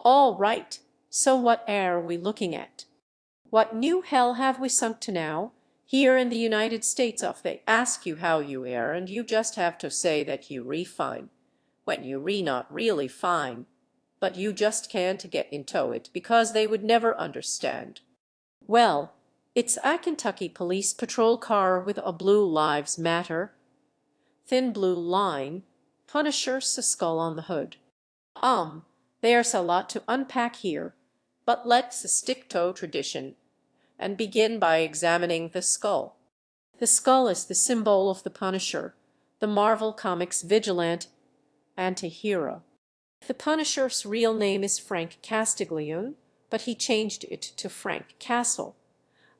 All right, so what are we looking at? What new hell have we sunk to now? Here in the United States of they ask you how you are, and you just have to say that you re fine, when you re not really fine, but you just can't get into it because they would never understand. Well, it's a Kentucky police patrol car with a blue Lives Matter, thin blue line, Punisher's skull on the hood. There's a lot to unpack here, but let's stick to tradition and begin by examining the skull. The skull is the symbol of the Punisher, the Marvel Comics vigilant anti-hero. The Punisher's real name is Frank Castiglione, but he changed it to Frank Castle.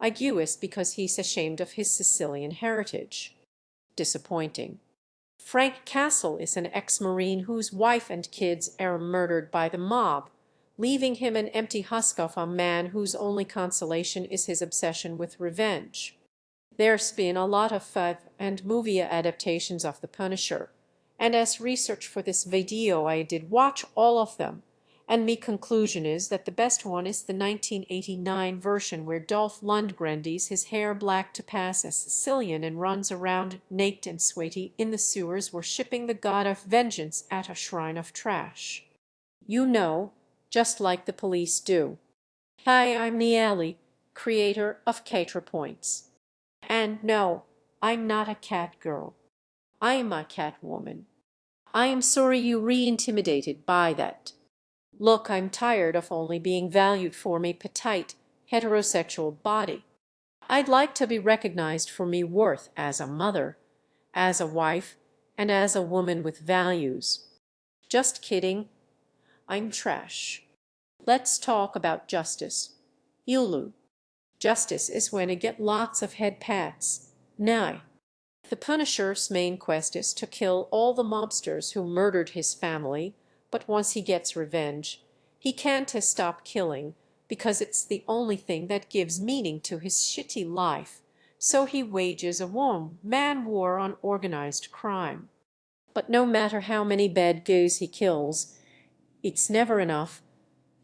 I guess because he's ashamed of his Sicilian heritage. Disappointing. Frank Castle is an ex-Marine whose wife and kids are murdered by the mob, leaving him an empty husk of a man whose only consolation is his obsession with revenge. There's been a lot of film and movie adaptations of The Punisher, and as research for this video I did watch all of them, and my conclusion is that the best one is the 1989 version where Dolph Lundgren dyes his hair black to pass as Sicilian and runs around naked and sweaty in the sewers worshipping the god of vengeance at a shrine of trash. You know, just like the police do. Hi, I'm Natalie, creator of ContraPoints. And no, I'm not a cat girl. I am a cat woman. I am sorry you re-intimidated by that. Look, I'm tired of only being valued for me petite, heterosexual body. I'd like to be recognized for me worth as a mother, as a wife, and as a woman with values. Just kidding. I'm trash. Let's talk about justice. Yulu. Justice is when I get lots of head pats. Nay. The Punisher's main quest is to kill all the mobsters who murdered his family, but once he gets revenge, he can't stop killing because it's the only thing that gives meaning to his shitty life, so he wages a one-man war on organized crime. But no matter how many bad guys he kills, it's never enough,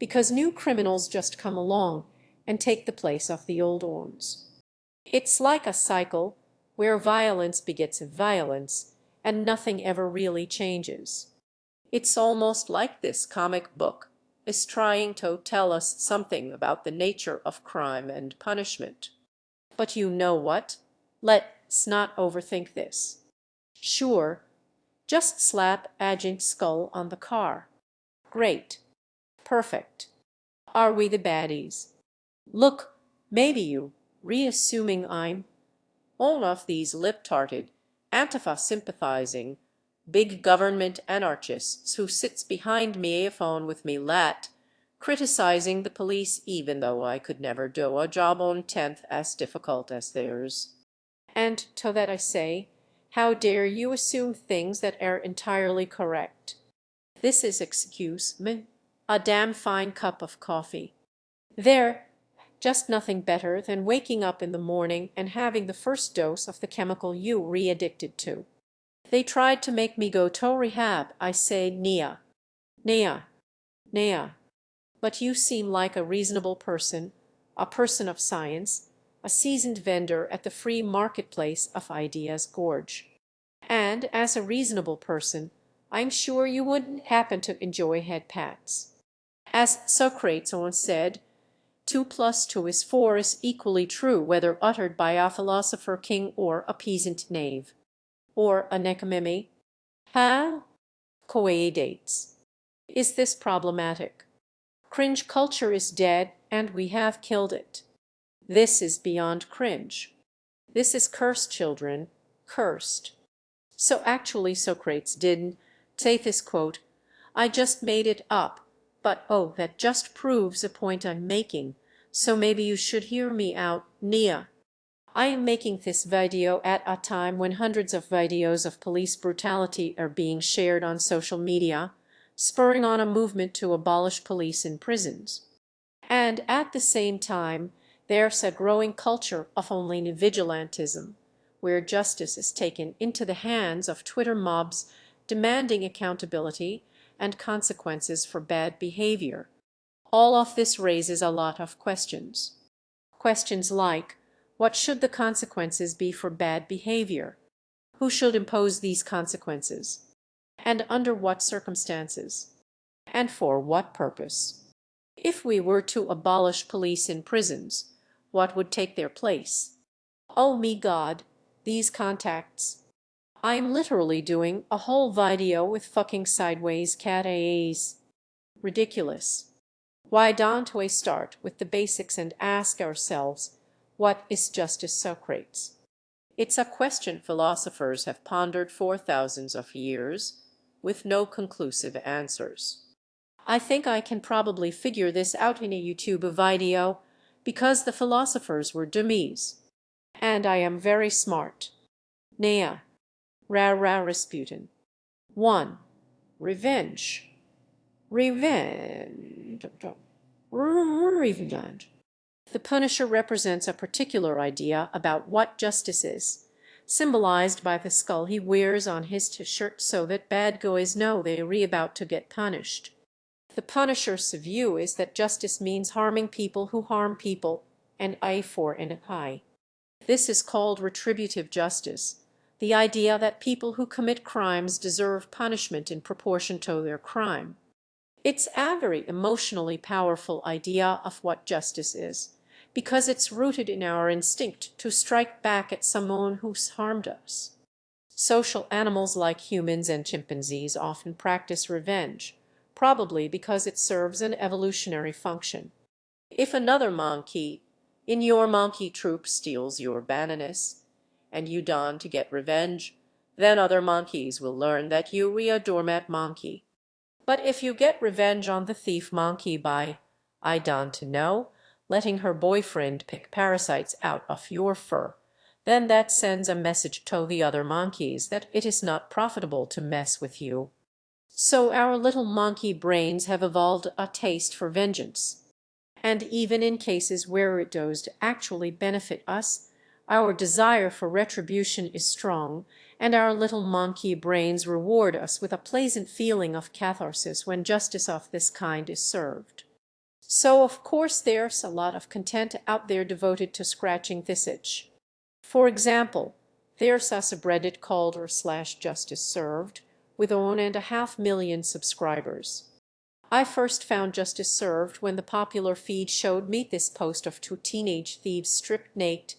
because new criminals just come along and take the place of the old ones. It's like a cycle where violence begets violence, and nothing ever really changes. It's almost like this comic book is trying to tell us something about the nature of crime and punishment. But you know what? Let's not overthink this. Sure, just slap Agent Skull on the car. Great. Perfect. Are we the baddies? Look, maybe you, reassuming I'm all of these lip-tarted, Antifa-sympathizing, big government anarchists who sits behind me a phone with me lat, criticizing the police even though I could never do a job on 10th as difficult as theirs. And to that I say, how dare you assume things that are entirely correct? This is excuse me, a damn fine cup of coffee. There, just nothing better than waking up in the morning and having the first dose of the chemical you re-addicted to. They tried to make me go to rehab. I say, Nia, Nia, Nia. But you seem like a reasonable person, a person of science, a seasoned vendor at the free marketplace of Ideas Gorge. And as a reasonable person, I'm sure you wouldn't happen to enjoy head pats. As Socrates once said, 2 + 2 is 4 is equally true whether uttered by a philosopher king or a peasant knave. Or a necameme. Ha? Coedates. Is this problematic? Cringe culture is dead, and we have killed it. This is beyond cringe. This is cursed, children, cursed. So actually Socrates didn't say this quote. I just made it up. But oh, that just proves a point I'm making, so maybe you should hear me out, Nia. I am making this video at a time when hundreds of videos of police brutality are being shared on social media, spurring on a movement to abolish police in prisons. And at the same time, there's a growing culture of only vigilantism, where justice is taken into the hands of Twitter mobs demanding accountability and consequences for bad behavior. All of this raises a lot of questions. Questions like, what should the consequences be for bad behavior? Who should impose these consequences? And under what circumstances? And for what purpose? If we were to abolish police in prisons, what would take their place? Oh me God, these contacts. I'm literally doing a whole video with fucking sideways cat A's. Ridiculous. Why don't we start with the basics and ask ourselves, what is justice, Socrates? It's a question philosophers have pondered for thousands of years, with no conclusive answers. I think I can probably figure this out in a YouTube video, because the philosophers were dummies. And I am very smart. Nea, Rasputin. 1. Revenge. Revenge. Revenge. The Punisher represents a particular idea about what justice is, symbolized by the skull he wears on his t-shirt so that bad guys know they're about to get punished. The Punisher's view is that justice means harming people who harm people, an eye for an eye. This is called retributive justice, the idea that people who commit crimes deserve punishment in proportion to their crime. It's a very emotionally powerful idea of what justice is, because it's rooted in our instinct to strike back at someone who's harmed us. Social animals like humans and chimpanzees often practice revenge, probably because it serves an evolutionary function. If another monkey in your monkey troop steals your bananas, and you don to get revenge, then other monkeys will learn that you're a doormat monkey. But if you get revenge on the thief monkey by, I don't know, letting her boyfriend pick parasites out of your fur, then that sends a message to the other monkeys that it is not profitable to mess with you. So our little monkey brains have evolved a taste for vengeance. And even in cases where it does actually benefit us, our desire for retribution is strong, and our little monkey brains reward us with a pleasant feeling of catharsis when justice of this kind is served. So of course there's a lot of content out there devoted to scratching this itch. For example, there's a subreddit called r/justice served with 1.5 million subscribers. I first found justice served when the popular feed showed me this post of 2 teenage thieves stripped naked,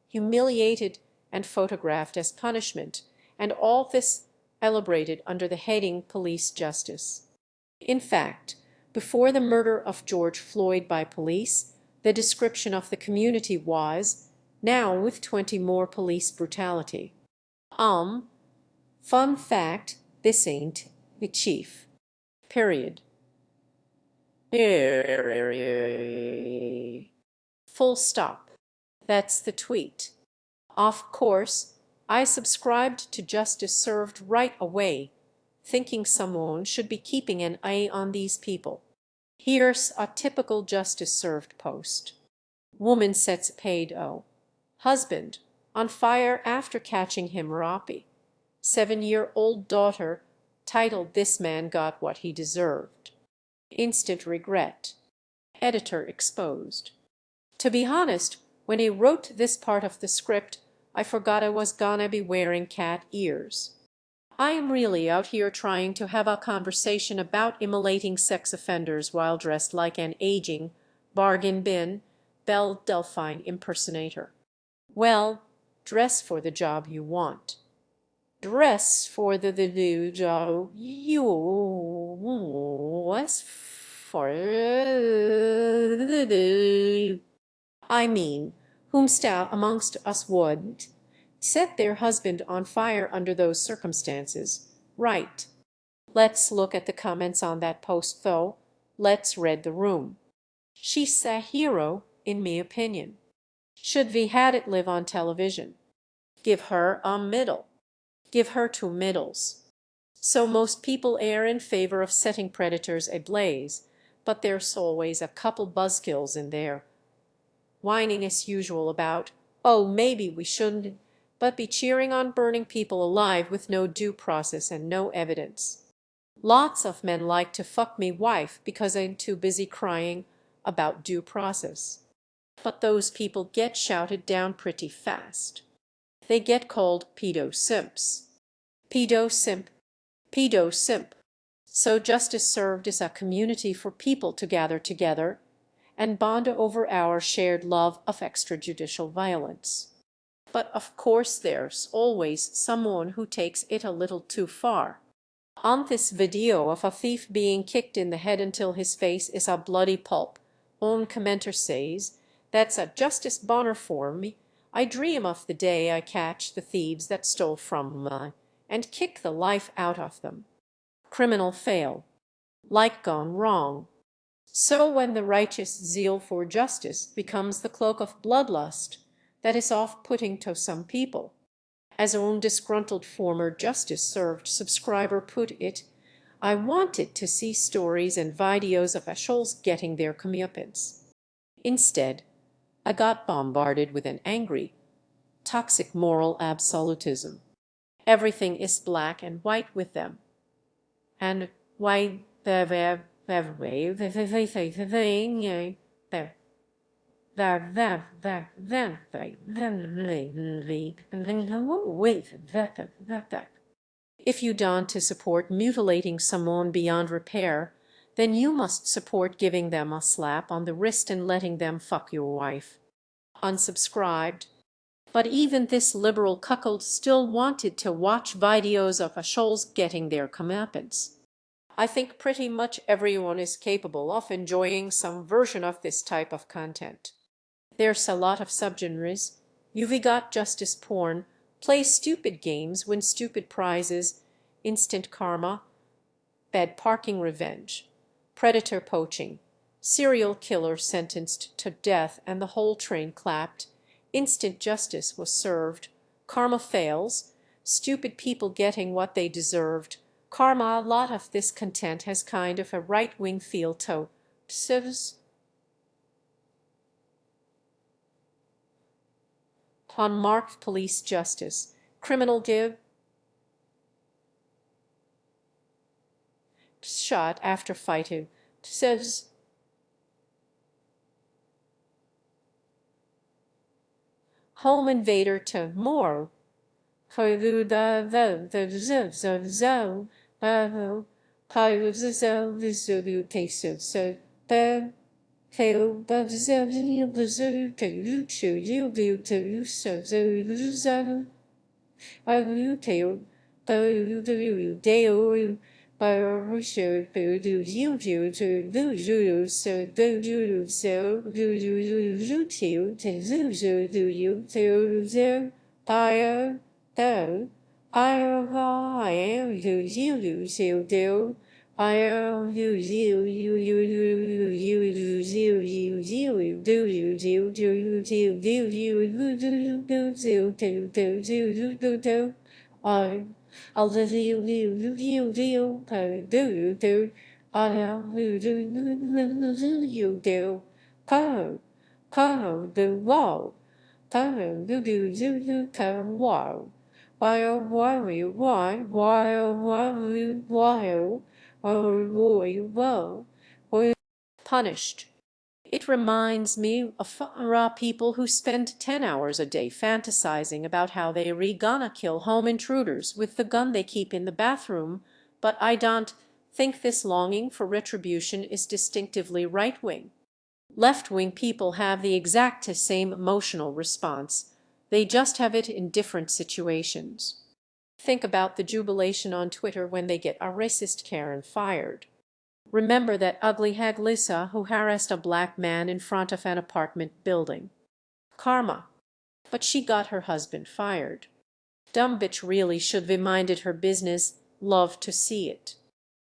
humiliated, and photographed as punishment, and all this elaborated under the heading Police Justice. In fact, before the murder of George Floyd by police, the description of the community was, now with 20 more police brutality. Fun fact, this ain't the chief. Period. Full stop. That's the tweet. Of course, I subscribed to Justice Served right away, thinking someone should be keeping an eye on these people. Here's a typical Justice Served post. Woman sets pedo. Husband on fire after catching him robbing. 7-year-old daughter titled "This Man Got What He Deserved." Instant regret. Editor exposed. To be honest, when he wrote this part of the script, I forgot I was gonna be wearing cat ears. I am really out here trying to have a conversation about immolating sex offenders while dressed like an aging, bargain bin, Belle Delphine impersonator. Well, dress for the job you want. Dress for the job you was for. I mean, whomst amongst us would set their husband on fire under those circumstances, right? Let's look at the comments on that post, though. Let's read the room. She's a hero, in me opinion. Should we had it live on television? Give her a middle. Give her 2 middles. So most people err in favor of setting predators ablaze, but there's always a couple buzzkills in there, whining as usual about, oh, maybe we shouldn't, but be cheering on burning people alive with no due process and no evidence. Lots of men like to fuck me wife because I'm too busy crying about due process. But those people get shouted down pretty fast. They get called pedo simps. Pedo simp, pedo simp. So justice served is a community for people to gather together and bond over our shared love of extrajudicial violence. But of course there's always someone who takes it a little too far. On this video of a thief being kicked in the head until his face is a bloody pulp, un commenter says, "That's a Justice Bonner for me. I dream of the day I catch the thieves that stole from me, and kick the life out of them." Criminal fail. Like gone wrong. So when the righteous zeal for justice becomes the cloak of bloodlust, that is off-putting to some people. As own disgruntled former justice served subscriber put it, "I wanted to see stories and videos of officials getting their comeuppance. Instead, I got bombarded with an angry, toxic moral absolutism. Everything is black and white with them. And why the if you don't to support mutilating someone beyond repair, then you must support giving them a slap on the wrist and letting them fuck your wife." Unsubscribed. But even this liberal cuckold still wanted to watch videos of officials getting their comeuppance. I think pretty much everyone is capable of enjoying some version of this type of content. There's a lot of subgenres. You've got justice porn, play stupid games, win stupid prizes, instant karma, bed parking revenge, predator poaching, serial killer sentenced to death and the whole train clapped, instant justice was served, karma fails, stupid people getting what they deserved, karma. A lot of this content has kind of a right-wing feel to it. Unmarked police justice, criminal give shot after fighting, says home invader to more. Punished. It reminds me of people who spend 10 hours a day fantasizing about how they gonna kill home intruders with the gun they keep in the bathroom, but I don't think this longing for retribution is distinctively right-wing. Left-wing people have the exact same emotional response. They just have it in different situations. Think about the jubilation on Twitter when they get a racist Karen fired. Remember that ugly hag Lisa who harassed a black man in front of an apartment building. Karma. But she got her husband fired. Dumb bitch really should be minded her business, love to see it.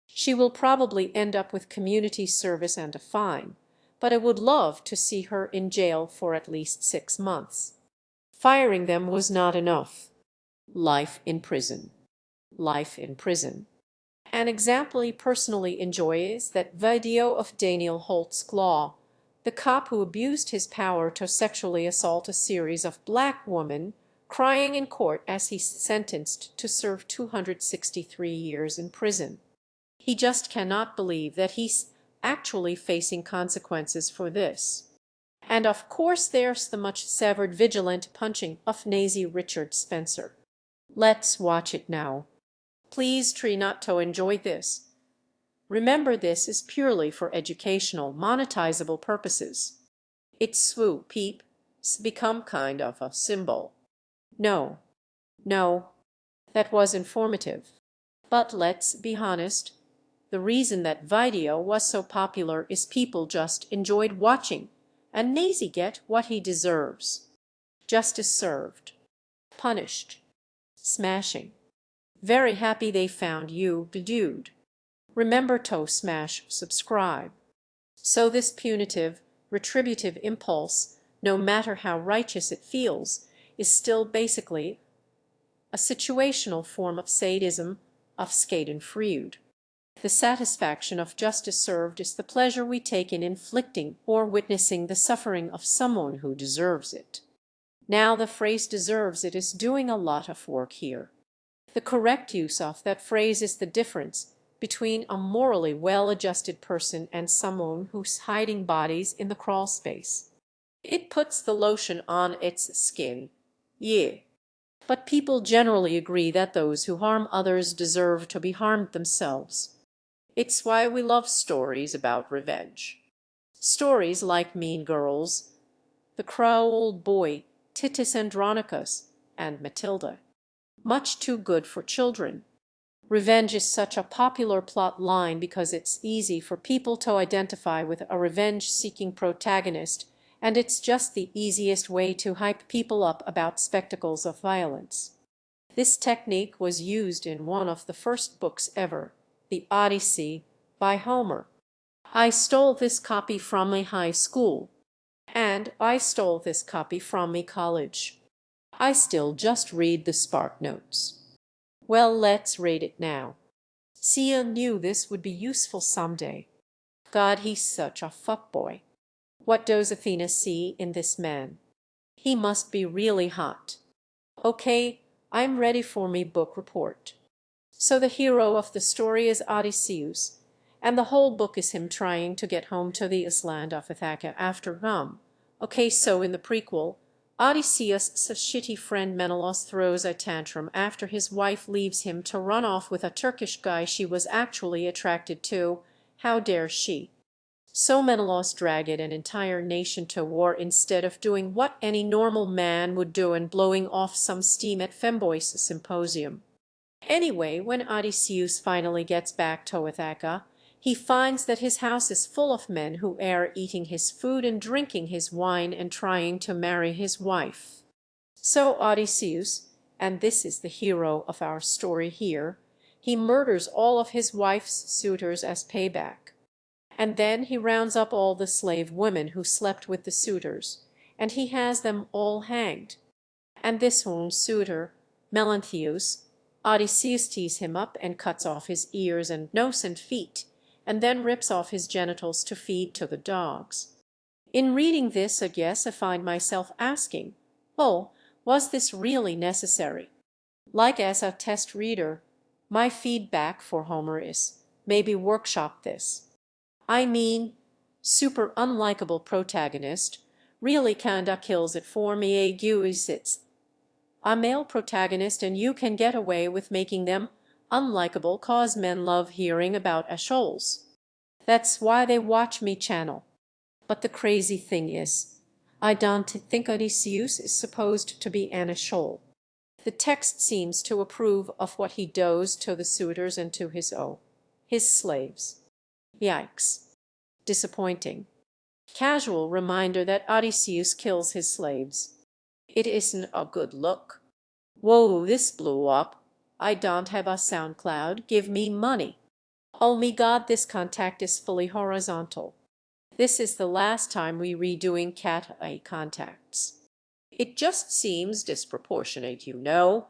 She will probably end up with community service and a fine, but I would love to see her in jail for at least 6 months. Firing them was not enough. Life in prison. Life in prison. An example he personally enjoys that video of Daniel Holtz-Claw, the cop who abused his power to sexually assault a series of black women, crying in court as he's sentenced to serve 263 years in prison. He just cannot believe that he's actually facing consequences for this. And of course there's the much severed vigilant punching of Nazi Richard Spencer. Let's watch it now. Please try not to enjoy this. Remember, this is purely for educational, monetizable purposes. It's swoo peep's become kind of a symbol. No, no, that was informative. But let's be honest. The reason that video was so popular is people just enjoyed watching, and Nazi get what he deserves. Justice served. Punished. Smashing. Very happy they found you, dude. Remember to smash subscribe. So this punitive, retributive impulse, no matter how righteous it feels, is still basically a situational form of sadism, of Schadenfreude. The satisfaction of justice served is the pleasure we take in inflicting or witnessing the suffering of someone who deserves it. Now the phrase deserves it is doing a lot of work here. The correct use of that phrase is the difference between a morally well-adjusted person and someone who's hiding bodies in the crawl space. It puts the lotion on its skin. Yeah. But people generally agree that those who harm others deserve to be harmed themselves. It's why we love stories about revenge. Stories like Mean Girls, The Crow Old Boy, Titus Andronicus, and Matilda. Much too good for children. Revenge is such a popular plot line because it's easy for people to identify with a revenge-seeking protagonist, and it's just the easiest way to hype people up about spectacles of violence. This technique was used in one of the first books ever, The Odyssey by Homer. I stole this copy from my high school, and I stole this copy from my college. I still just read the Spark Notes. Well, let's read it now. Sia knew this would be useful someday. God, he's such a fuckboy. What does Athena see in this man? He must be really hot. Okay, I'm ready for me book report. So the hero of the story is Odysseus, and the whole book is him trying to get home to the island of Ithaca after Okay, so in the prequel, Odysseus' shitty friend Menelaus throws a tantrum after his wife leaves him to run off with a Turkish guy she was actually attracted to. How dare she? So Menelaus dragged an entire nation to war instead of doing what any normal man would do and blowing off some steam at Femboys Symposium. Anyway, when Odysseus finally gets back to Ithaca, he finds that his house is full of men who are eating his food and drinking his wine and trying to marry his wife. So Odysseus, and this is the hero of our story here, he murders all of his wife's suitors as payback. And then he rounds up all the slave women who slept with the suitors, and he has them all hanged. And this one suitor, Melanthius, Odysseus tees him up and cuts off his ears and nose and feet, and then rips off his genitals to feed to the dogs. In reading this, I guess I find myself asking, oh, was this really necessary? Like as a test reader, my feedback for Homer is, maybe workshop this. I mean, super unlikable protagonist, really kinda kills it for me. It's a male protagonist and you can get away with making them unlikable cause men love hearing about assholes. That's why they watch me channel. But the crazy thing is, I don't think Odysseus is supposed to be an asshole. The text seems to approve of what he does to the suitors and to his slaves. Yikes. Disappointing. Casual reminder that Odysseus kills his slaves. It isn't a good look. Whoa, this blew up. I don't have a SoundCloud. Give me money. Oh my God, this contact is fully horizontal. This is the last time we redoing cat A contacts. It just seems disproportionate, you know.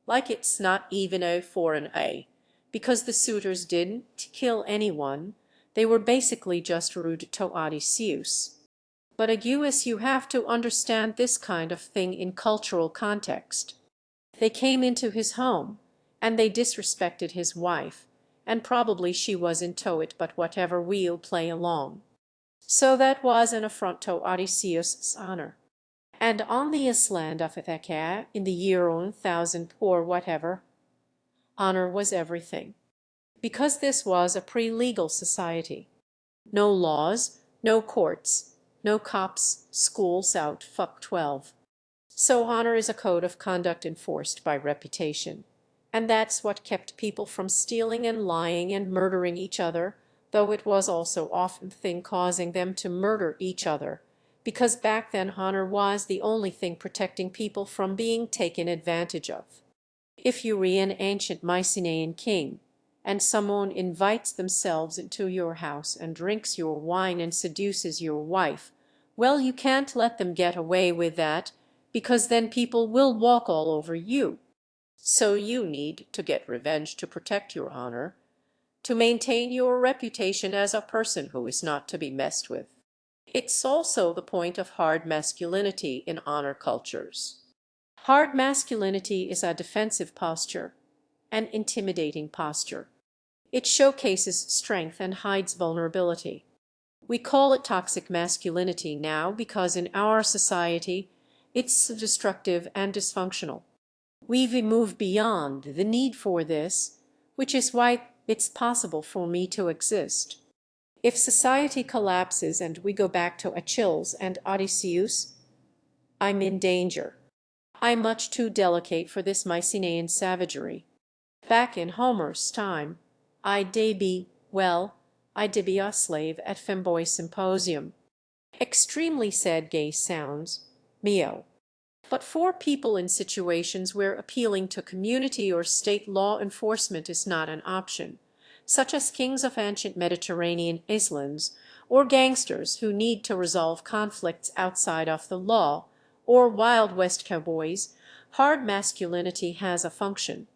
Like it's not even a for an A. Because the suitors didn't kill anyone. They were basically just rude to Odysseus. But Aguus, you have to understand this kind of thing in cultural context. They came into his home, and they disrespected his wife, and probably she was in it, but whatever, we'll play along. So that was an affront to Odysseus' honor. And on the island of Ithaca, in the year 1000 or whatever, honor was everything. Because this was a pre-legal society. No laws, no courts, no cops, schools out, fuck 12. So honor is a code of conduct enforced by reputation. And that's what kept people from stealing and lying and murdering each other, though it was also often thing causing them to murder each other, because back then honor was the only thing protecting people from being taken advantage of. If you re an ancient Mycenaean king, and someone invites themselves into your house and drinks your wine and seduces your wife, well, you can't let them get away with that, because then people will walk all over you. So you need to get revenge to protect your honor, to maintain your reputation as a person who is not to be messed with. It's also the point of hard masculinity in honor cultures. Hard masculinity is a defensive posture, an intimidating posture. It showcases strength and hides vulnerability. We call it toxic masculinity now because in our society it's destructive and dysfunctional. We've moved beyond the need for this, which is why it's possible for me to exist. If society collapses and we go back to Achilles and Odysseus, I'm in danger. I'm much too delicate for this Mycenaean savagery. Back in Homer's time, I'd be a slave at femboy symposium. Extremely sad gay sounds, meo. But for people in situations where appealing to community or state law enforcement is not an option, such as kings of ancient Mediterranean islands, or gangsters who need to resolve conflicts outside of the law, or Wild West cowboys, hard masculinity has a function.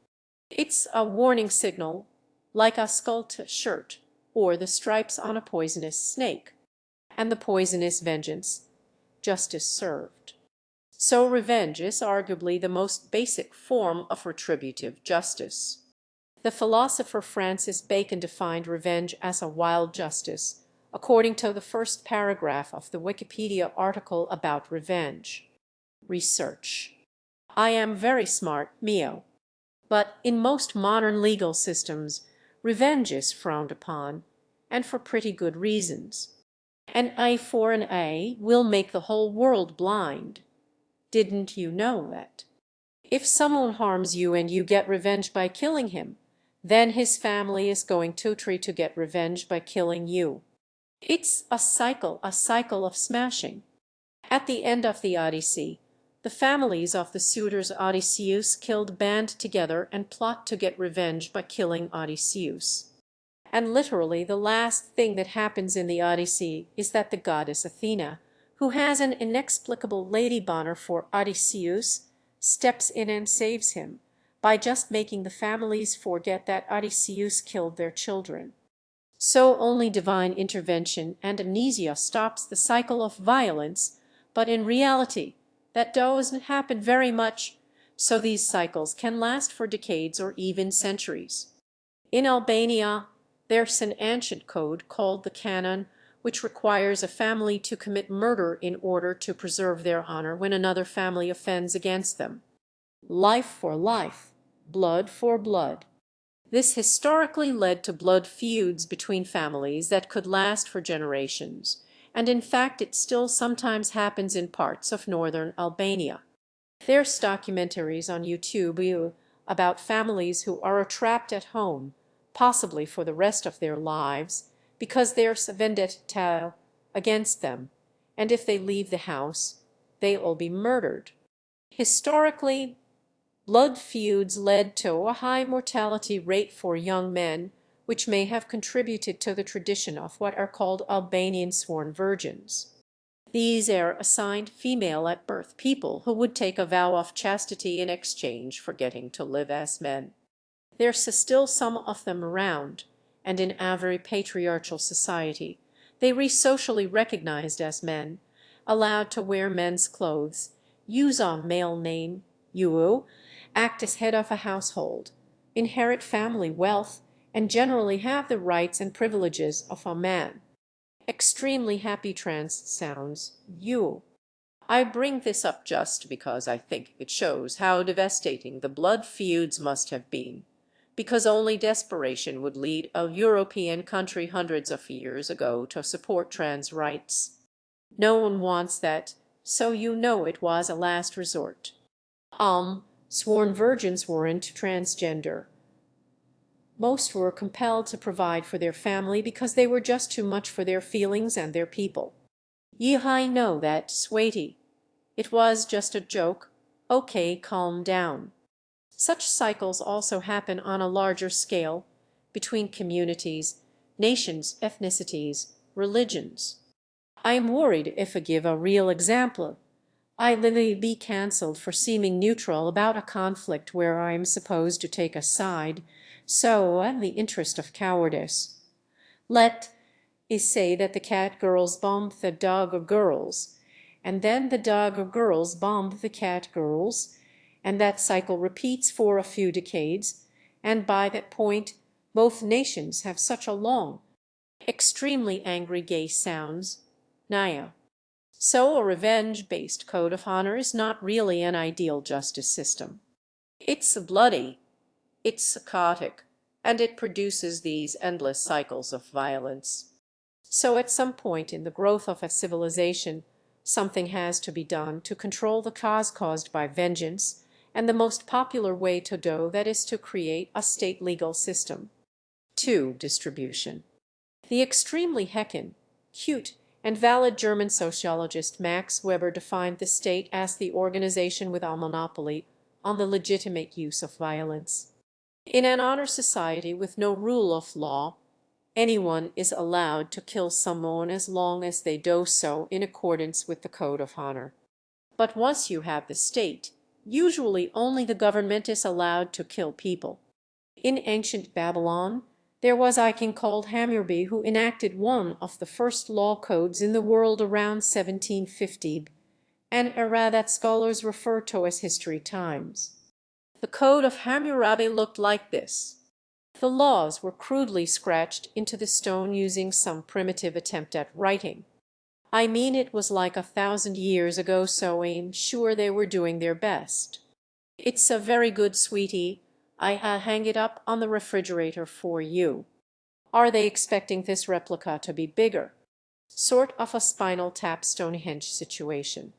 It's a warning signal, like a skulled shirt, or the stripes on a poisonous snake, and the poisonous vengeance, justice served. So revenge is arguably the most basic form of retributive justice. The philosopher Francis Bacon defined revenge as a wild justice, according to the first paragraph of the Wikipedia article about revenge. Research. I am very smart, meo. But in most modern legal systems, revenge is frowned upon, and for pretty good reasons. An eye for an eye will make the whole world blind. Didn't you know that? If someone harms you and you get revenge by killing him, then his family is going to try to get revenge by killing you. It's a cycle of smashing. At the end of the Odyssey, the families of the suitors Odysseus killed band together and plot to get revenge by killing Odysseus. And literally the last thing that happens in the Odyssey is that the goddess Athena, who has an inexplicable lady boner for Odysseus, steps in and saves him by just making the families forget that Odysseus killed their children. So only divine intervention and amnesia stops the cycle of violence, but in reality that doesn't happen very much, so these cycles can last for decades or even centuries. In Albania, there's an ancient code called the canon, which requires a family to commit murder in order to preserve their honor when another family offends against them. Life for life, blood for blood. This historically led to blood feuds between families that could last for generations, and in fact it still sometimes happens in parts of northern Albania. There's documentaries on YouTube about families who are trapped at home, possibly for the rest of their lives, because there's a vendetta against them, and if they leave the house, they'll be murdered. Historically, blood feuds led to a high mortality rate for young men, which may have contributed to the tradition of what are called Albanian sworn virgins. These are assigned female at birth people who would take a vow of chastity in exchange for getting to live as men. There's still some of them around, and in a very patriarchal society, they re-socially recognized as men, allowed to wear men's clothes, use a male name, act as head of a household, inherit family wealth, and generally have the rights and privileges of a man. Extremely happy trans sounds you. I bring this up just because I think it shows how devastating the blood feuds must have been, because only desperation would lead a European country hundreds of years ago to support trans rights. No one wants that, so you know it was a last resort. Sworn virgins weren't transgender. Most were compelled to provide for their family because they were just too much for their feelings and their people. I know that, sweetie. It was just a joke. Okay, calm down. Such cycles also happen on a larger scale, between communities, nations, ethnicities, religions. I am worried if I give a real example, I will be cancelled for seeming neutral about a conflict where I am supposed to take a side, so in the interest of cowardice. Let is say that the cat girls bombed the dog girls, and then the dog girls bombed the cat girls, and that cycle repeats for a few decades, and by that point both nations have such a long, extremely angry gay sounds, Naya. So a revenge-based code of honor is not really an ideal justice system. It's bloody, it's psychotic, and it produces these endless cycles of violence. So at some point in the growth of a civilization, something has to be done to control the cause caused by vengeance, and the most popular way to do that is to create a state legal system. 2. Distribution. The extremely heckin', cute, and valid German sociologist Max Weber defined the state as the organization with a monopoly on the legitimate use of violence. In an honor society with no rule of law, anyone is allowed to kill someone as long as they do so in accordance with the code of honor. But once you have the state, usually only the government is allowed to kill people. In ancient Babylon, there was a king called Hammurabi who enacted one of the first law codes in the world around 1750, an era that scholars refer to as history times. The code of Hammurabi looked like this. The laws were crudely scratched into the stone using some primitive attempt at writing. I mean, it was like 1,000 years ago, so I'm sure they were doing their best. It's a very good, sweetie. I'll hang it up on the refrigerator for you. Are they expecting this replica to be bigger? Sort of a Spinal Tap Stonehenge situation.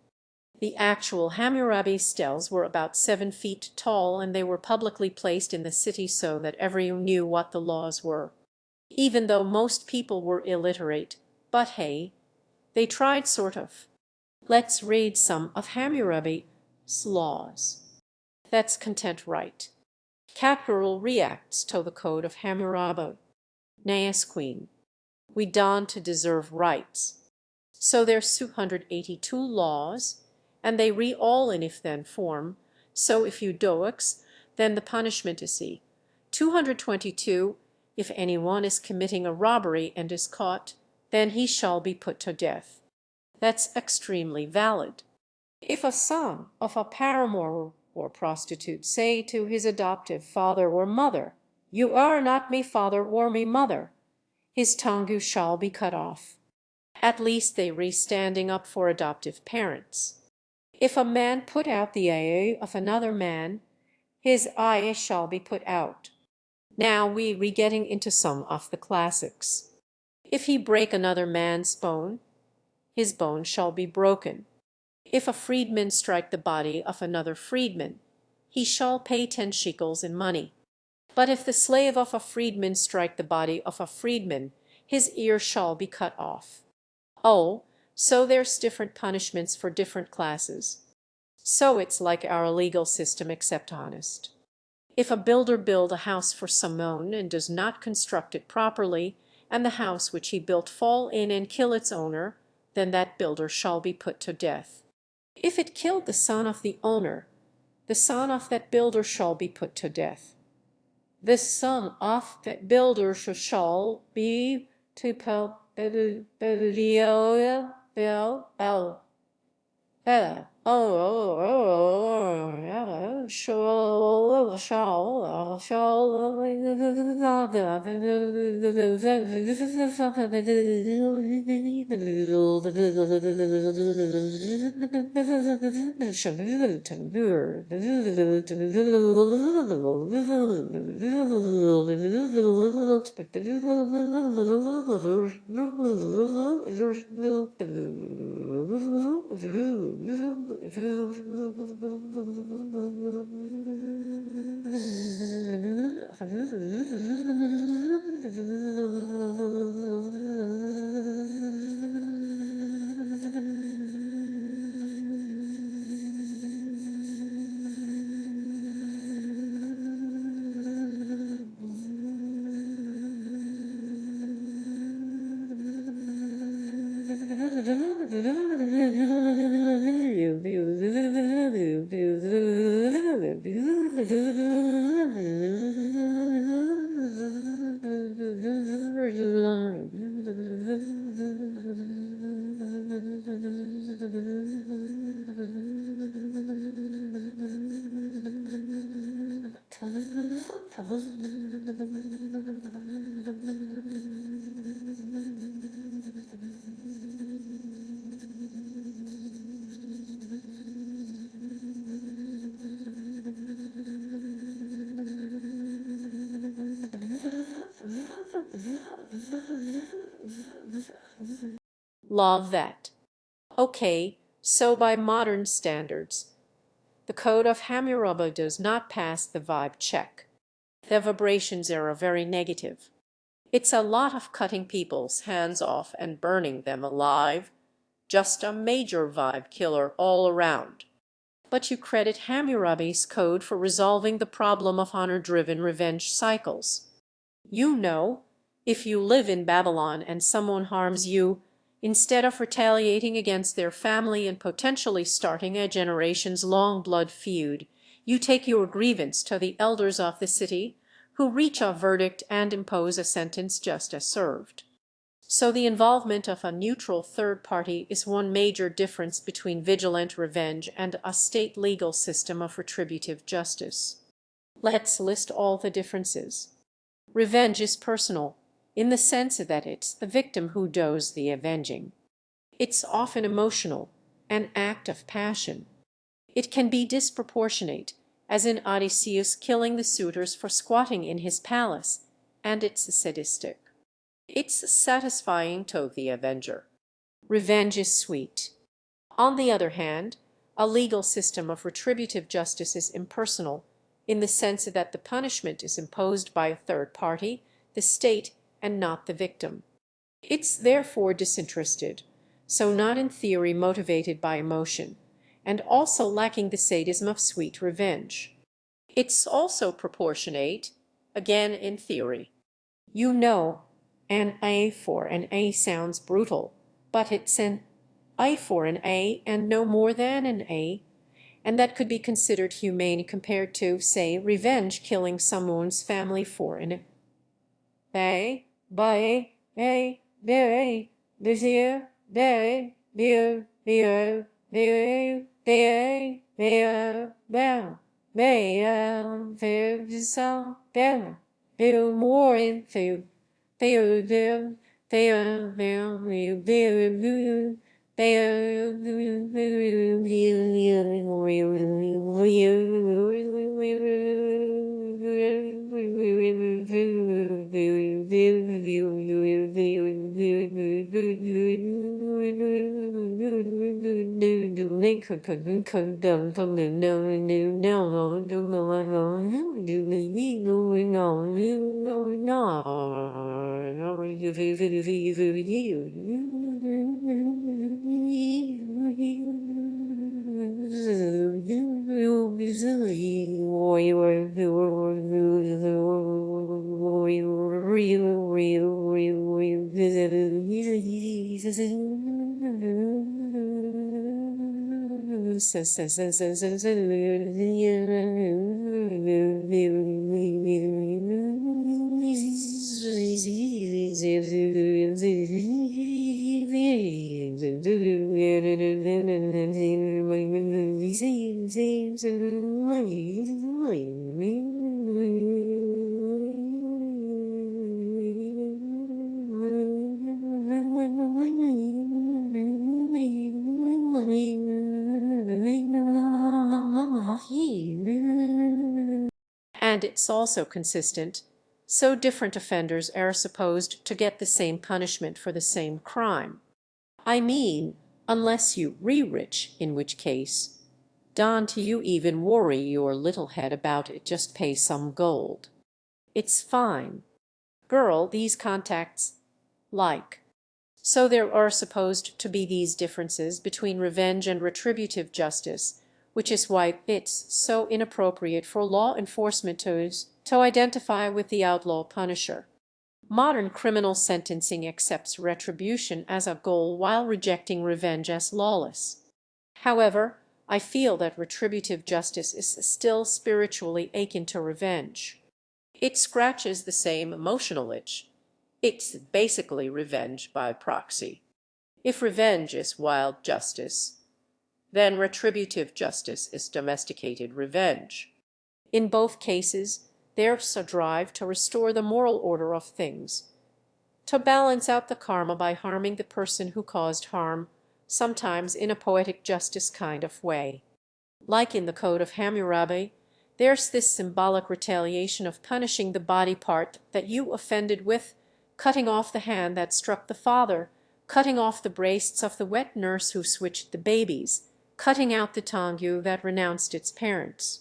The actual Hammurabi stels were about 7 feet tall, and they were publicly placed in the city so that everyone knew what the laws were. Even though most people were illiterate, but hey, they tried sort of. Let's read some of Hammurabi's laws. That's content right. Capital reacts to the code of Hammurabi. Naias queen. We don to deserve rights. So there's 282 laws, and they re all in if then form. So if you dox, then the punishment is C. 222, if anyone is committing a robbery and is caught, then he shall be put to death. That's extremely valid. If a son of a paramour or prostitute say to his adoptive father or mother, "You are not me father or me mother," his tongue shall be cut off. At least they re standing up for adoptive parents. If a man put out the eye of another man, his eye shall be put out. Now we re getting into some of the classics. If he break another man's bone, his bone shall be broken. If a freedman strike the body of another freedman, he shall pay 10 shekels in money. But if the slave of a freedman strike the body of a freedman, his ear shall be cut off. Oh, so there's different punishments for different classes. So it's like our legal system except honest. If a builder build a house for someone and does not construct it properly, and the house which he built fall in and kill its owner, then that builder shall be put to death. If it killed the son of the owner, the son of that builder shall be put to death. The son of that builder shall be to Love that. Okay, so by modern standards, the code of Hammurabi does not pass the vibe check. The vibrations are very negative. It's a lot of cutting people's hands off and burning them alive. Just a major vibe killer all around. But you credit Hammurabi's code for resolving the problem of honor-driven revenge cycles. You know, if you live in Babylon and someone harms you, instead of retaliating against their family and potentially starting a generations-long blood feud, you take your grievance to the elders of the city, who reach a verdict and impose a sentence just as served. So the involvement of a neutral third party is one major difference between vigilant revenge and a state legal system of retributive justice. Let's list all the differences. Revenge is personal, in the sense that it's the victim who does the avenging. It's often emotional, an act of passion. It can be disproportionate, as in Odysseus killing the suitors for squatting in his palace, and it's sadistic. It's satisfying to the avenger. Revenge is sweet. On the other hand, a legal system of retributive justice is impersonal, in the sense that the punishment is imposed by a third party, the state, and not the victim. It's therefore disinterested, so not in theory motivated by emotion, and also lacking the sadism of sweet revenge. It's also proportionate, again in theory. You know, an A for an A sounds brutal, but it's an A for an A and no more than an A, and that could be considered humane compared to, say, revenge killing someone's family for an A, by A, B, B, B, B, B, B, B, more into And it's also consistent, so different offenders are supposed to get the same punishment for the same crime. I mean, unless you re-rich, in which case, don't you even worry your little head about it, just pay some gold. It's fine. Girl, these contacts, like. So there are supposed to be these differences between revenge and retributive justice, which is why it's so inappropriate for law enforcement to identify with the outlaw punisher. Modern criminal sentencing accepts retribution as a goal while rejecting revenge as lawless. However, I feel that retributive justice is still spiritually akin to revenge. It scratches the same emotional itch. It's basically revenge by proxy. If revenge is wild justice, then retributive justice is domesticated revenge. In both cases, there's a drive to restore the moral order of things, to balance out the karma by harming the person who caused harm, sometimes in a poetic justice kind of way. Like in the Code of Hammurabi, there's this symbolic retaliation of punishing the body part that you offended with, cutting off the hand that struck the father, cutting off the breasts of the wet nurse who switched the babies, cutting out the tongue that renounced its parents.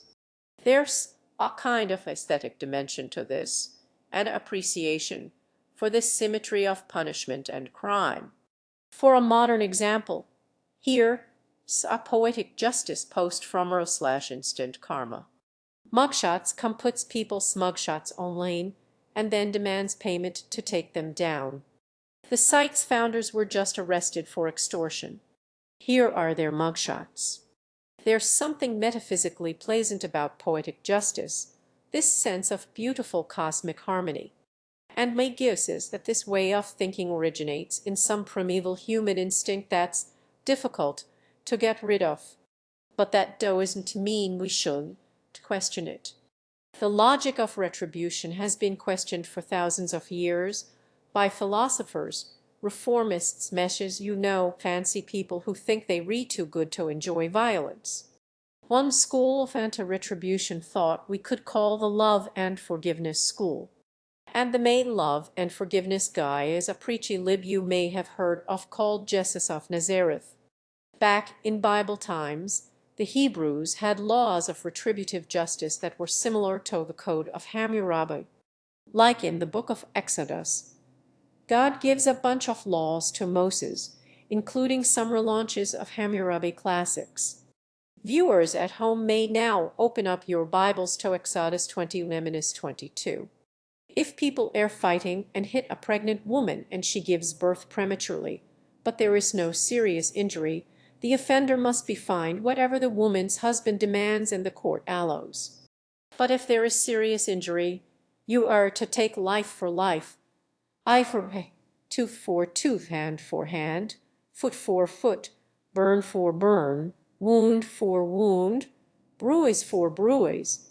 There's a kind of aesthetic dimension to this, an appreciation for this symmetry of punishment and crime. For a modern example, here's a poetic justice post from r/instant karma. Mugshots puts people's mugshots online and then demands payment to take them down. The site's founders were just arrested for extortion. Here are their mugshots. There's something metaphysically pleasant about poetic justice, this sense of beautiful cosmic harmony. And my guess is that this way of thinking originates in some primeval human instinct that's difficult to get rid of. But that doesn't mean we should question it. The logic of retribution has been questioned for thousands of years by philosophers, reformists, meshes, fancy people who think they read too good to enjoy violence. One school of anti-retribution thought we could call the love and forgiveness school. And the main love and forgiveness guy is a preachy lib you may have heard of called Jesus of Nazareth. Back in Bible times, the Hebrews had laws of retributive justice that were similar to the Code of Hammurabi. Like in the book of Exodus, God gives a bunch of laws to Moses, including some relaunches of Hammurabi classics. Viewers at home may now open up your Bibles to Exodus 20:22. If people are fighting and hit a pregnant woman and she gives birth prematurely, but there is no serious injury, the offender must be fined whatever the woman's husband demands and the court allows. But if there is serious injury, you are to take life for life, eye for eye, tooth for tooth, hand for hand, foot for foot, burn for burn, wound for wound, bruise for bruise,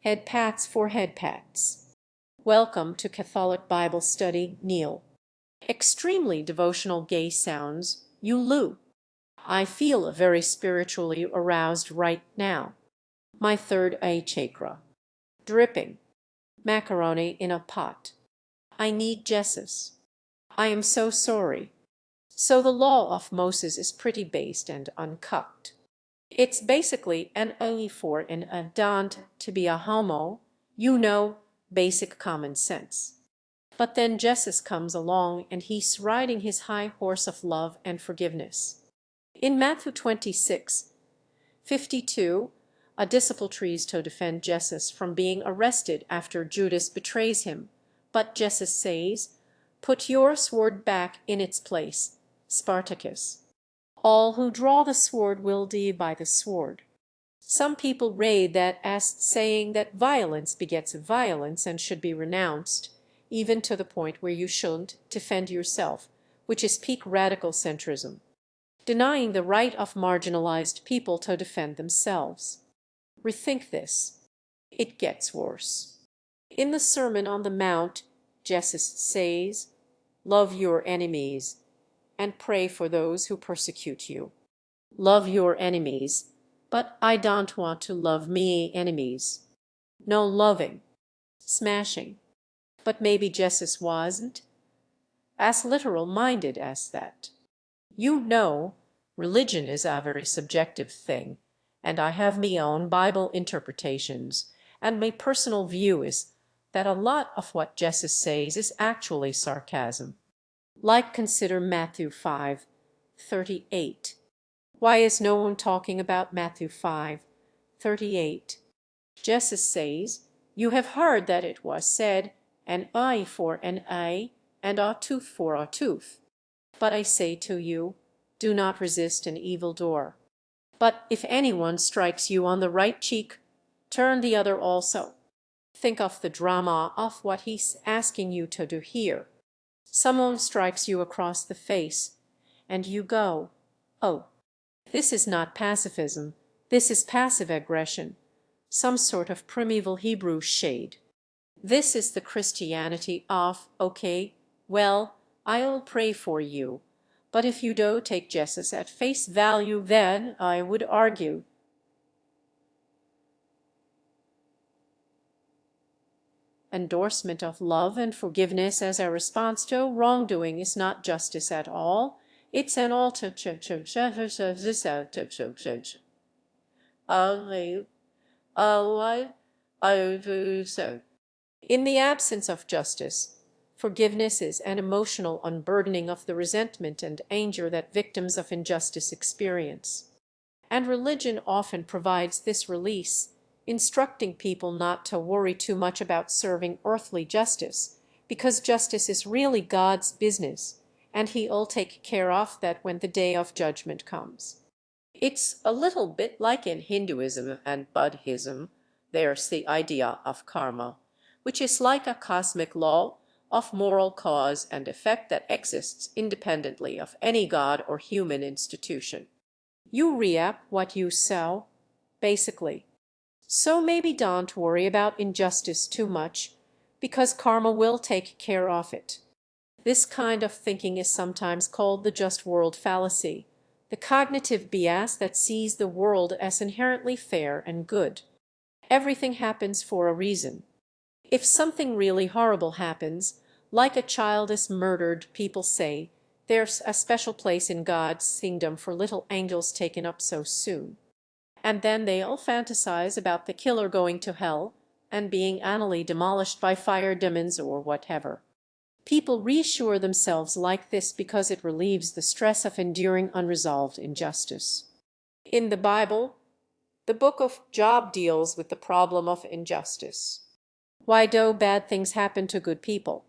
head pats for head pats. Welcome to Catholic Bible Study, Neil. Extremely devotional gay sounds, Ulu. I feel very spiritually aroused right now. My third eye chakra. Dripping. Macaroni in a pot. I need Jesus. I am so sorry. So the law of Moses is pretty based and uncut. It's basically an eye for an don't to be a homo, basic common sense. But then Jesus comes along and he's riding his high horse of love and forgiveness. In Matthew 26:52, a disciple tries to defend Jesus from being arrested after Judas betrays him. But Jesus says, "Put your sword back in its place, Spartacus. All who draw the sword will die by the sword." Some people read that as saying that violence begets violence and should be renounced, even to the point where you shouldn't defend yourself, which is peak radical centrism, denying the right of marginalized people to defend themselves. Rethink this. It gets worse. In the Sermon on the Mount, Jesus says, "Love your enemies and pray for those who persecute you." Love your enemies But I don't want to love me enemies. No loving. Smashing. But maybe Jesus wasn't as literal-minded as that. You know, religion is a very subjective thing, and I have me own Bible interpretations, and my personal view is that a lot of what Jesus says is actually sarcasm. Like consider Matthew 5:38. Why is no one talking about Matthew 5:38? Jesus says, "You have heard that it was said, an eye for an eye, and a tooth for a tooth. But I say to you, do not resist an evildoer. But if anyone strikes you on the right cheek, turn the other also." Think of the drama of what he's asking you to do here. Someone strikes you across the face, and you go, "Oh, this is not pacifism, this is passive aggression, some sort of primeval Hebrew shade. This is the Christianity of, okay, well, I'll pray for you, but if you do take Jesus at face value, then I would argue endorsement of love and forgiveness as a response to wrongdoing is not justice at all. It's an alternative. In the absence of justice, forgiveness is an emotional unburdening of the resentment and anger that victims of injustice experience. And religion often provides this release, instructing people not to worry too much about serving earthly justice, because justice is really God's business, and He'll take care of that when the day of judgment comes. It's a little bit like in Hinduism and Buddhism. There's the idea of karma, which is like a cosmic law of moral cause and effect that exists independently of any god or human institution. You reap what you sow, basically. So maybe don't worry about injustice too much, because karma will take care of it. This kind of thinking is sometimes called the just world fallacy, the cognitive bias that sees the world as inherently fair and good. Everything happens for a reason. If something really horrible happens, like a child is murdered, people say, there's a special place in God's kingdom for little angels taken up so soon. And then they'll fantasize about the killer going to hell and being anally demolished by fire demons or whatever. People reassure themselves like this because it relieves the stress of enduring unresolved injustice. In the Bible, the book of Job deals with the problem of injustice. Why do bad things happen to good people?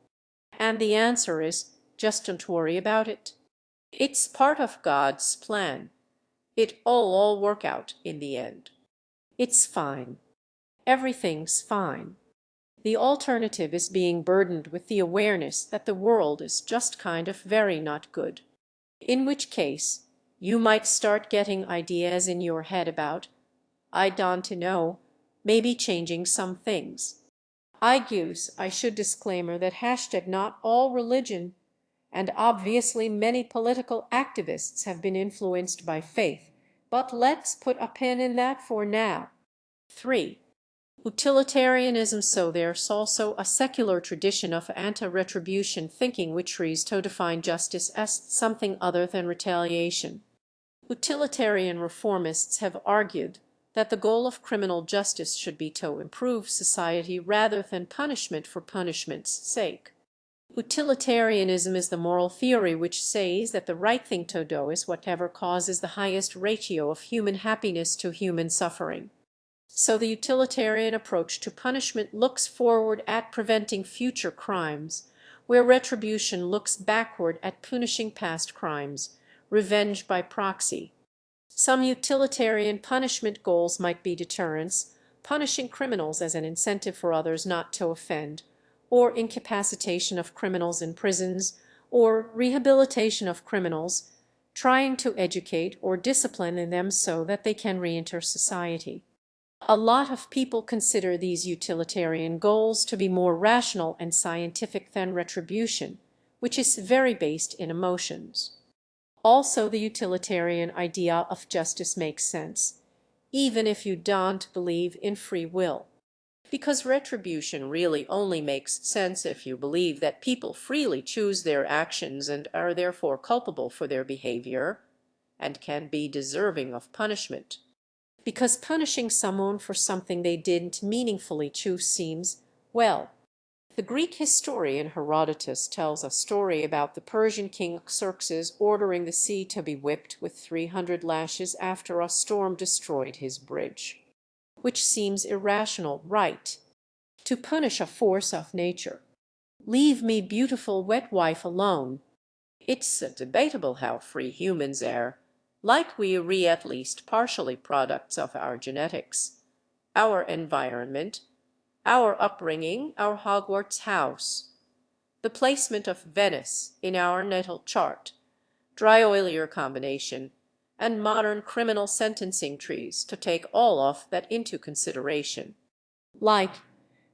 And the answer is, just don't worry about it. It's part of God's plan. It'll all work out in the end. It's fine. Everything's fine. The alternative is being burdened with the awareness that the world is just kind of very not good. In which case, you might start getting ideas in your head about, I don't know, maybe changing some things. I should disclaimer that hashtag not all religion, and obviously many political activists have been influenced by faith, but let's put a pin in that for now. 3. Utilitarianism. So there's also a secular tradition of anti-retribution thinking which tries to define justice as something other than retaliation. Utilitarian reformists have argued that the goal of criminal justice should be to improve society rather than punishment for punishment's sake. Utilitarianism is the moral theory which says that the right thing to do is whatever causes the highest ratio of human happiness to human suffering. So the utilitarian approach to punishment looks forward at preventing future crimes, where retribution looks backward at punishing past crimes, revenge by proxy. Some utilitarian punishment goals might be deterrence, punishing criminals as an incentive for others not to offend, or incapacitation of criminals in prisons, or rehabilitation of criminals, trying to educate or discipline in them so that they can re-enter society. A lot of people consider these utilitarian goals to be more rational and scientific than retribution, which is very based in emotions. Also, the utilitarian idea of justice makes sense. even if you don't believe in free will. Because retribution really only makes sense if you believe that people freely choose their actions and are therefore culpable for their behavior, and can be deserving of punishment. Because punishing someone for something they didn't meaningfully choose seems, well, the Greek historian Herodotus tells a story about the Persian king Xerxes ordering the sea to be whipped with 300 lashes after a storm destroyed his bridge. Which seems irrational, right? To punish a force of nature. Leave me beautiful wet wife alone. It's debatable how free humans are. Like we are at least partially products of our genetics, our environment, our upbringing, our Hogwarts house, the placement of Venice in our natal chart, dry-oilier combination, and modern criminal sentencing trees, to take all of that into consideration. Like,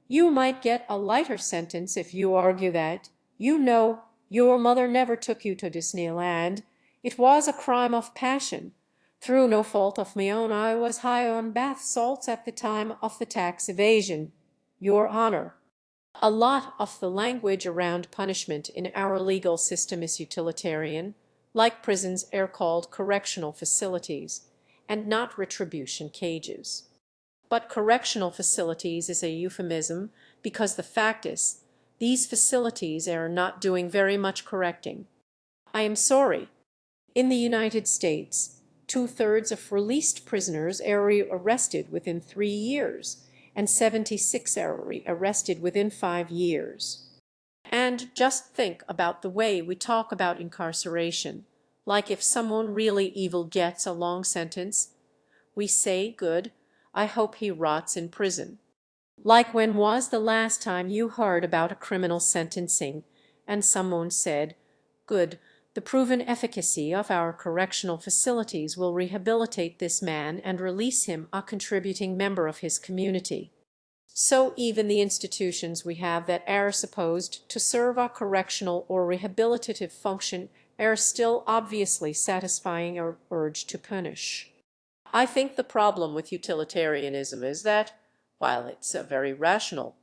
you might get a lighter sentence if you argue that, your mother never took you to Disneyland. It was a crime of passion. Through no fault of my own, I was high on bath salts at the time of the tax evasion. Your Honor. A lot of the language around punishment in our legal system is utilitarian, like prisons are called correctional facilities, and not retribution cages. But correctional facilities is a euphemism because the fact is, these facilities are not doing very much correcting. I am sorry. In the United States, two-thirds of released prisoners are arrested within 3 years, and 76 are arrested within 5 years. And just think about the way we talk about incarceration. Like if someone really evil gets a long sentence, we say, good, I hope he rots in prison. Like when was the last time you heard about a criminal sentencing and someone said, good, the proven efficacy of our correctional facilities will rehabilitate this man and release him a contributing member of his community. So even the institutions we have that are supposed to serve a correctional or rehabilitative function are still obviously satisfying our urge to punish. I think the problem with utilitarianism is that, while it's very rational,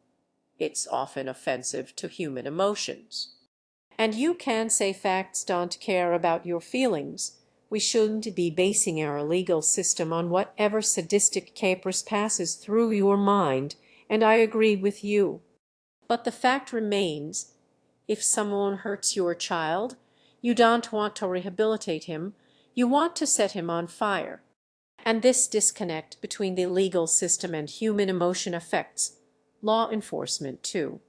it's often offensive to human emotions. And you can say facts don't care about your feelings. We shouldn't be basing our legal system on whatever sadistic caprice passes through your mind, and I agree with you. But the fact remains, if someone hurts your child, you don't want to rehabilitate him, you want to set him on fire. And this disconnect between the legal system and human emotion affects law enforcement too.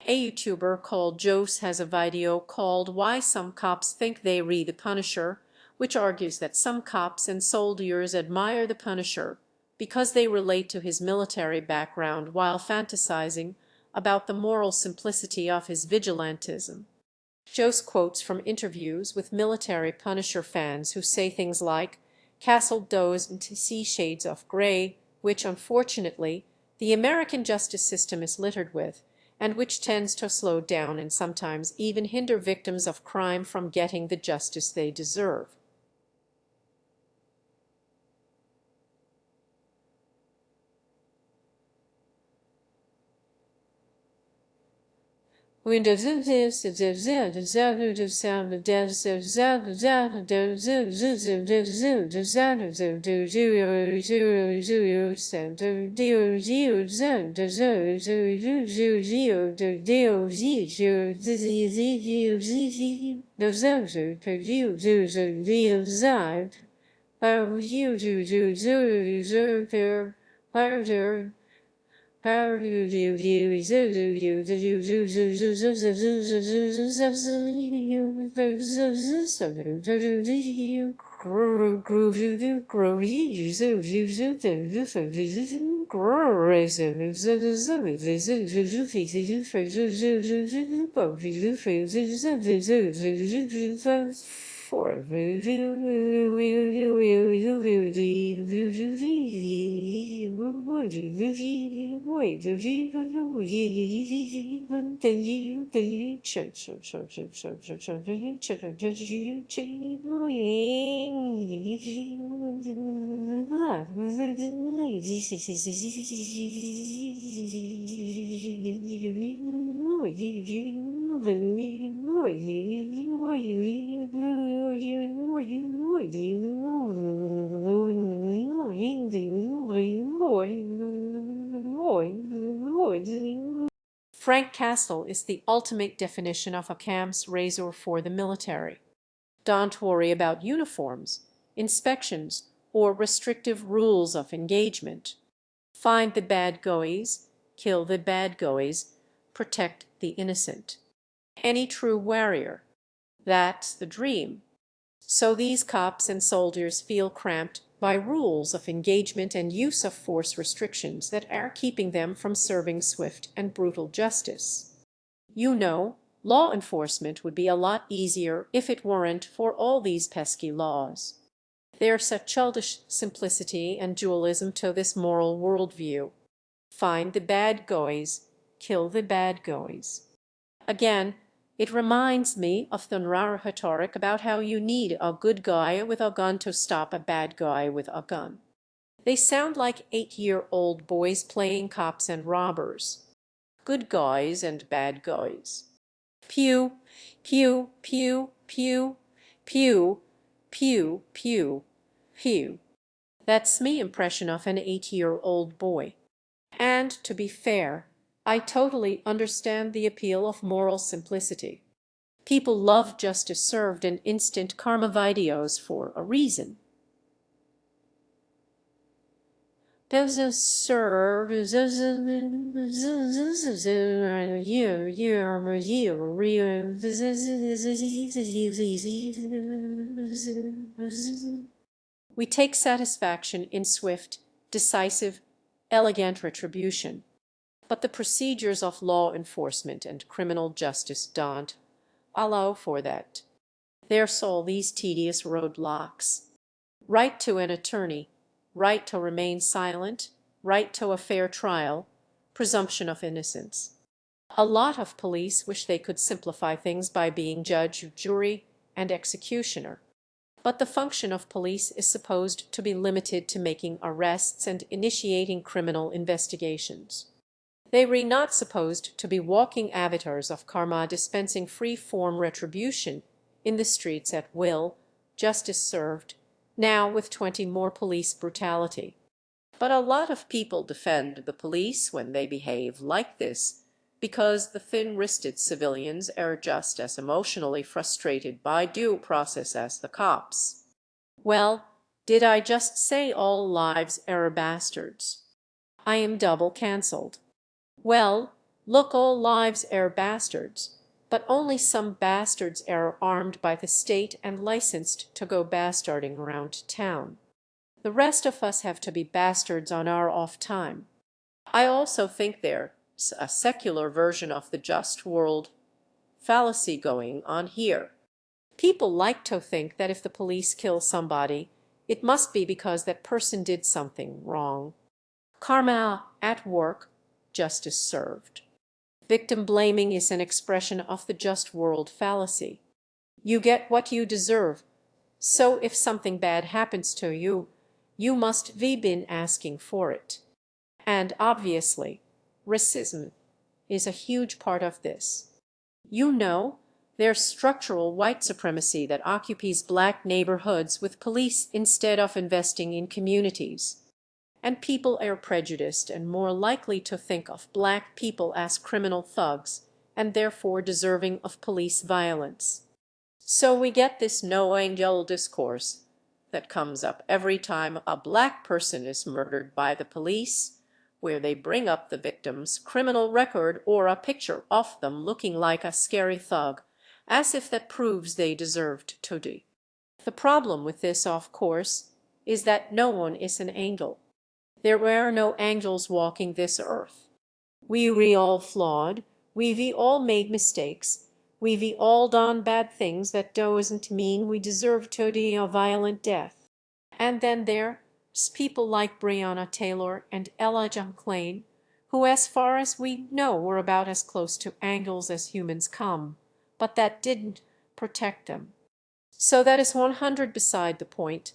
A YouTuber called Jose has a video called Why Some Cops Think They Re the Punisher, which argues that some cops and soldiers admire the Punisher because they relate to his military background while fantasizing about the moral simplicity of his vigilantism. Jose quotes from interviews with military Punisher fans who say things like, Castle does into see shades of gray, which unfortunately the American justice system is littered with, and which tends to slow down and sometimes even hinder victims of crime from getting the justice they deserve. Windows Frank Castle is the ultimate definition of a Cam's razor for the military. Don't worry about uniforms, inspections, or restrictive rules of engagement. Find the bad guys, kill the bad guys, protect the innocent. Any true warrior. That's the dream. So these cops and soldiers feel cramped by rules of engagement and use of force restrictions that are keeping them from serving swift and brutal justice. You know, law enforcement would be a lot easier if it weren't for all these pesky laws. There's such childish simplicity and dualism to this moral worldview. Find the bad guys, kill the bad guys. Again, it reminds me of the rhetoric about how you need a good guy with a gun to stop a bad guy with a gun. They sound like 8-year-old boys playing cops and robbers. Good guys and bad guys. Pew, pew, pew, pew, pew, pew, pew, pew. That's me impression of an 8-year-old boy. And to be fair, I totally understand the appeal of moral simplicity. People love justice served and instant karma videos for a reason. Justice served. We take satisfaction in swift, decisive, elegant retribution. But the procedures of law enforcement and criminal justice don't allow for that. There's all these tedious roadblocks. Right to an attorney, right to remain silent, right to a fair trial, presumption of innocence. A lot of police wish they could simplify things by being judge, jury, and executioner. But the function of police is supposed to be limited to making arrests and initiating criminal investigations. They were not supposed to be walking avatars of karma dispensing free-form retribution in the streets at will, justice served, now with 20 more police brutality. But a lot of people defend the police when they behave like this, because the thin-wristed civilians are just as emotionally frustrated by due process as the cops. Well, did I just say all lives are bastards? I am double cancelled. Well, look, all lives are bastards, but only some bastards are armed by the state and licensed to go bastarding around town. The rest of us have to be bastards on our off time. I also think there's a secular version of the just world fallacy going on here. People like to think that if the police kill somebody, it must be because that person did something wrong. Karma at work, justice served. Victim blaming is an expression of the just world fallacy. You get what you deserve, so if something bad happens to you, you must have been asking for it. And obviously, racism is a huge part of this. You know, there's structural white supremacy that occupies black neighborhoods with police instead of investing in communities. And people are prejudiced and more likely to think of black people as criminal thugs and therefore deserving of police violence. So we get this no angel discourse that comes up every time a black person is murdered by the police, where they bring up the victim's criminal record or a picture of them looking like a scary thug, as if that proves they deserved to die. The problem with this, of course, is that no one is an angel. There were no angels walking this earth. We all flawed, we all made mistakes, we all done bad things. That doesn't mean we deserve to die a violent death. And then there's people like Breonna Taylor and Elijah McClain, who as far as we know were about as close to angels as humans come, but that didn't protect them. So that is 100 beside the point,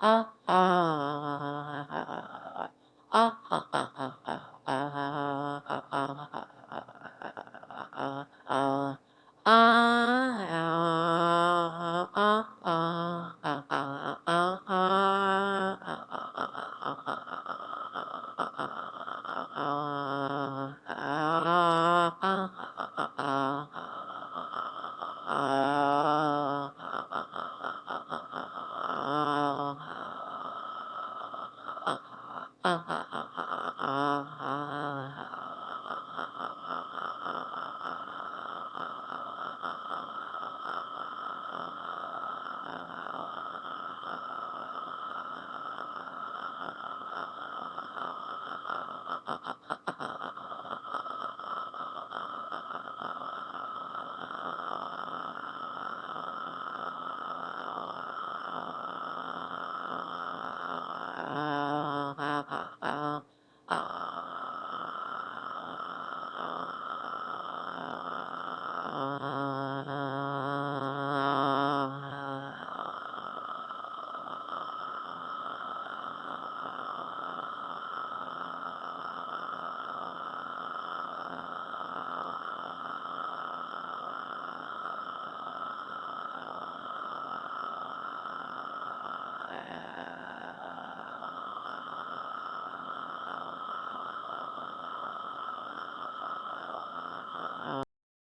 ah, ah, ah, ah, ah, ah, ah, ah,